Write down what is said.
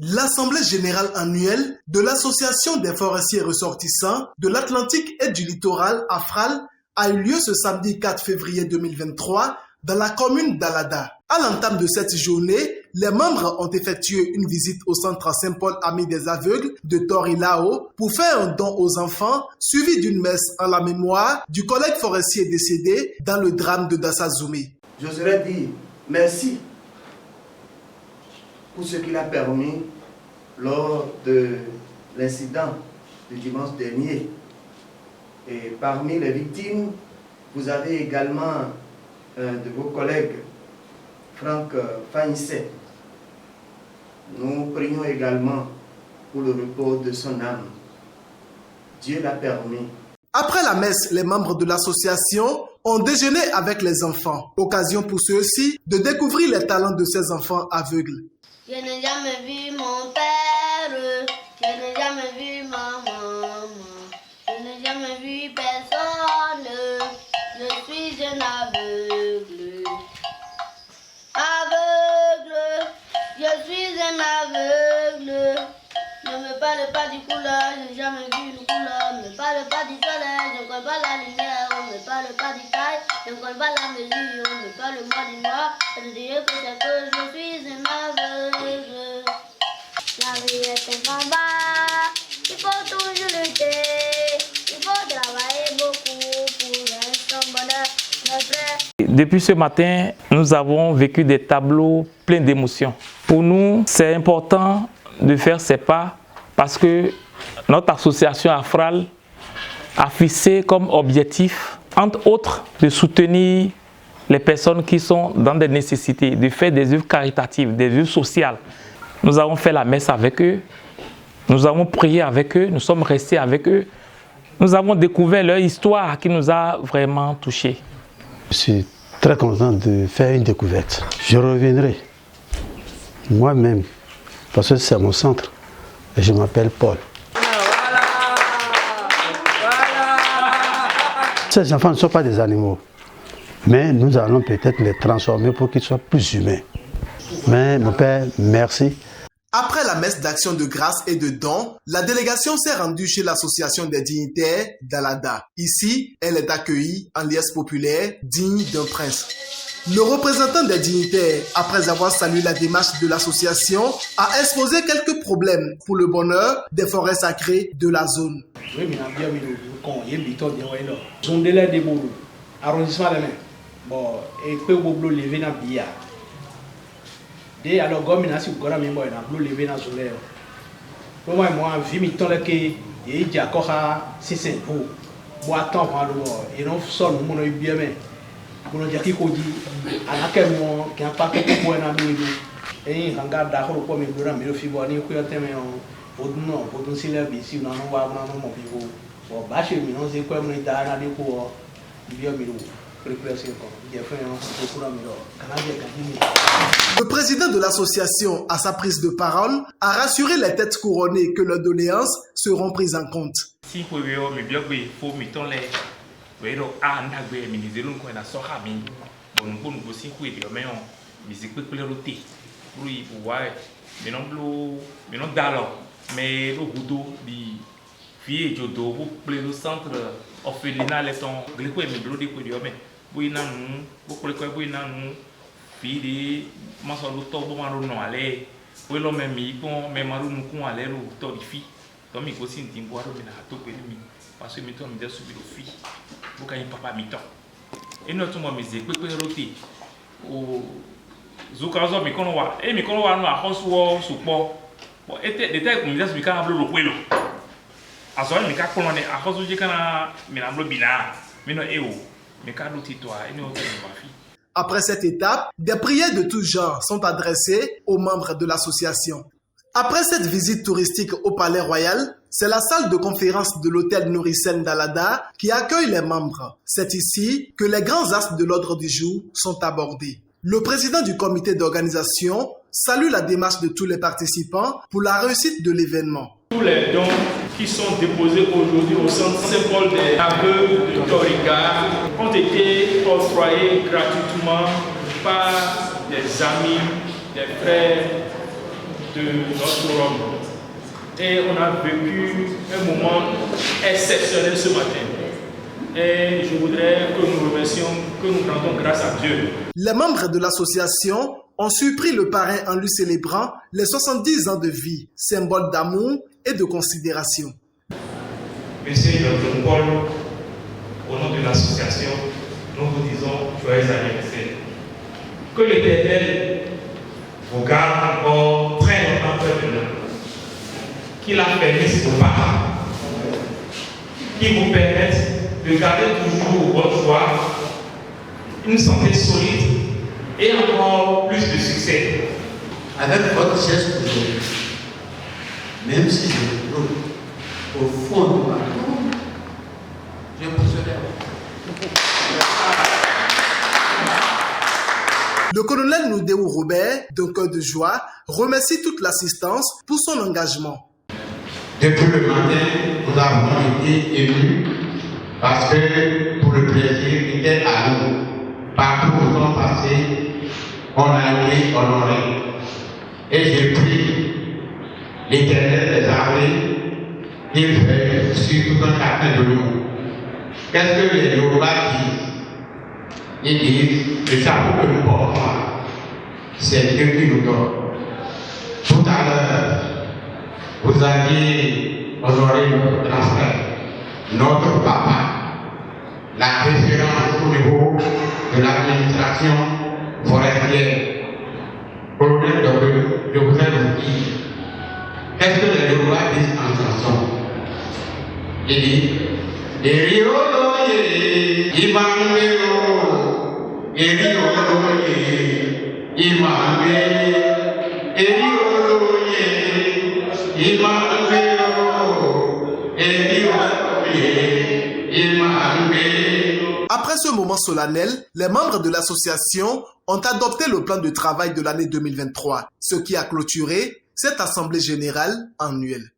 L'Assemblée générale annuelle de l'Association des forestiers ressortissants de l'Atlantique et du littoral AFRAL a eu lieu ce samedi 4 février 2023 dans la commune d'Alada. À l'entame de cette journée, les membres ont effectué une visite au centre Saint-Paul Ami des Aveugles de Torilao pour faire un don aux enfants, suivi d'une messe en la mémoire du collègue forestier décédé dans le drame de Dassazoumé. J'oserais dire merci pour ce qu'il a permis lors de l'incident du dimanche dernier. Et parmi les victimes, vous avez également un de vos collègues, Franck Faïsset. Nous prions également pour le repos de son âme. Dieu l'a permis. Après la messe, les membres de l'association ont déjeuné avec les enfants. Occasion pour ceux-ci de découvrir les talents de ces enfants aveugles. Je n'ai jamais vu mon père, je n'ai jamais vu ma maman, je n'ai jamais vu personne, je suis un aveugle. Aveugle, je suis un aveugle. Ne me parle pas du couleur, je n'ai jamais vu une couleur. Ne me parle pas du soleil, je ne connais pas la lumière. On ne me parle pas du taille, je ne connais pas la mesure. On me parle moi du noir, je dirais que c'est que je suis un aveugle. La vie est un combat, il faut toujours lutter. Il faut travailler beaucoup pour un bonheur. Depuis ce matin, nous avons vécu des tableaux pleins d'émotions. Pour nous, c'est important de faire ces pas parce que notre association AFRAL a fixé comme objectif, entre autres, de soutenir les personnes qui sont dans des nécessités, de faire des œuvres caritatives, des œuvres sociales. Nous avons fait la messe avec eux, nous avons prié avec eux, nous sommes restés avec eux. Nous avons découvert leur histoire qui nous a vraiment touchés. Je suis très content de faire une découverte. Je reviendrai moi-même parce que c'est mon centre et je m'appelle Paul. Ces enfants ne sont pas des animaux, mais nous allons peut-être les transformer pour qu'ils soient plus humains. Mais mon père, merci. Après la messe d'action de grâce et de dons, la délégation s'est rendue chez l'association des dignitaires d'Alada. Ici, elle est accueillie en liesse populaire, digne d'un prince. Le représentant des dignitaires, après avoir salué la démarche de l'association, a exposé quelques problèmes pour le bonheur des forêts sacrées de la zone. De alors gomi na si gora mi boy na blue levé na zoleo pour moi vi mi ton leke e ja ko ha si c'est pour bo aton pa lo e non so mo no bien mais mo ja ki ko ji ala ke mo ki pa ko ko na mi du e hanga da ko ko mi dura mi fi bo ni ku ya teme on odun si le bi si na no wa na no mo bi bo bo ba se mi no se ko mo da na de ko bien mi do. Le président de l'association, à sa prise de parole, a rassuré les têtes couronnées que leurs doléances seront prises en compte. Si vous avez buina nu bukule kwa buina nu fidi masolo to bo maru no ale welo me mi kon me maru nu kun ale ro to di fi to mi ko sin timbo aro mi na to pe mi parce que mi to mi de subi do fi buka yin papa mi to eno to mo mi ze pepe rote o zuka zo mi kono wa mi kono wa no ahosu wo supo bo ete de te mi de subi kana blo ro kwelo aso mi ka kono ne ahosu je kana mi na blo bina mi no ewo. Après cette étape, des prières de tous genres sont adressées aux membres de l'association. Après cette visite touristique au Palais Royal, c'est la salle de conférence de l'hôtel Nouricène d'Alada qui accueille les membres. C'est ici que les grands axes de l'ordre du jour sont abordés. Le président du comité d'organisation salue la démarche de tous les participants pour la réussite de l'événement. Tous les dons qui sont déposés aujourd'hui au centre Saint-Paul des Aveugles de Toriga ont été octroyés gratuitement par des amis, des frères de notre forum. Et on a vécu un moment exceptionnel ce matin. Et je voudrais que nous remercions, que nous rendons grâce à Dieu. Les membres de l'association ont surpris le parrain en lui célébrant les 70 ans de vie, symbole d'amour et de considération. Monsieur Dr Paul, au nom de l'association, nous vous disons joyeux anniversaire. Que l'Éternel vous garde encore très longtemps près de nous. Qu'il affermisse vos pas. Qu'il vous permette de garder toujours votre joie, une santé solide et encore plus de succès. Avec votre geste aujourd'hui, même si je me trouve au fond de ma tombe, je vous serai. Le colonel Noudéou Robert, d'un cœur de joie, remercie toute l'assistance pour son engagement. Depuis le matin, nous avons été émus parce que pour le plaisir était à nous. Partout où nous sommes passés, on a été honorés. Et j'ai pris l'Éternel des armées, il fait sur tout un chacun de nous. Qu'est-ce que les Yoruba disent? Ils disent, le chapeau que nous portons, c'est Dieu qui nous donne. Tout à l'heure, vous aviez honoré notre grand frère, notre papa, la référence au niveau de l'administration forestière. Colonel Dobé, je voudrais vous dire, qu'est-ce que les Yoruba disent en chanson? Il dit, Après ce moment solennel, les membres de l'association ont adopté le plan de travail de l'année 2023, ce qui a clôturé cette assemblée générale annuelle.